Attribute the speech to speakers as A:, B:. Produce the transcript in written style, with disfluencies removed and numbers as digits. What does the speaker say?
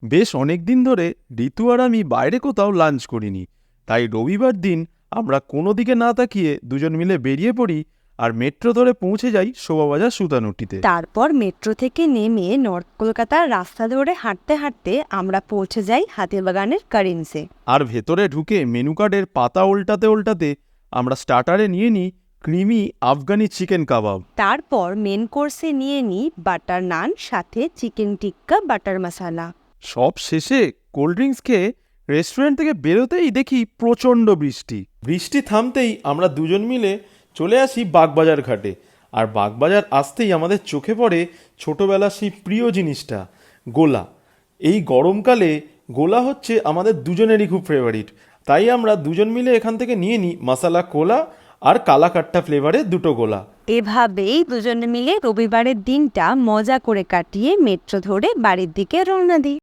A: বেশ অনেকদিন ধরে ঋতু আর আমি বাইরে কোথাও লাঞ্চ করিনি, তাই রবিবার দিন আমরা কোনো দিকে না তাকিয়ে দুজন মিলে বেরিয়ে পড়ি আর মেট্রো ধরে পৌঁছে যাই শোভাবাজার সুতানুটিতে।
B: তারপর মেট্রো থেকে নেমে নর্থ কলকাতার রাস্তা ধরে হাঁটতে হাঁটতে আমরা পৌঁছে যাই হাতিবাগানের কারিন্সে।
A: আর ভেতরে ঢুকে মেনু কার্ডের পাতা উল্টাতে উল্টাতে আমরা স্টার্টারে নিয়ে নিই ক্রিমি আফগানি চিকেন কাবাব।
B: তারপর মেন কোর্সে নিয়ে নিই বাটার নান, সাথে চিকেন টিক্কা বাটার মশালা।
A: সব শেষে কোল্ড ড্রিঙ্কস খেয়ে রেস্টুরেন্ট থেকে বেরোতেই দেখি প্রচণ্ড বৃষ্টি। বৃষ্টি থামতেই আমরা দুজন মিলে চলে আসি বাগবাজার ঘাটে। আর বাগবাজার আসতেই আমাদের চোখে পড়ে ছোটবেলার সেই প্রিয় জিনিসটা, গোলা। এই গরমকালে গোলা হচ্ছে আমাদের দুজনেরই খুব ফেভারিট, তাই আমরা দুজন মিলে এখান থেকে নিয়ে নিই মশালা কোলা আর কালাকাট্টা ফ্লেভারের দুটো গোলা।
B: এভাবেই দুজনে মিলে রবিবারের দিনটা মজা করে কাটিয়ে মেট্রো ধরে বাড়ির দিকে রওনা দিই।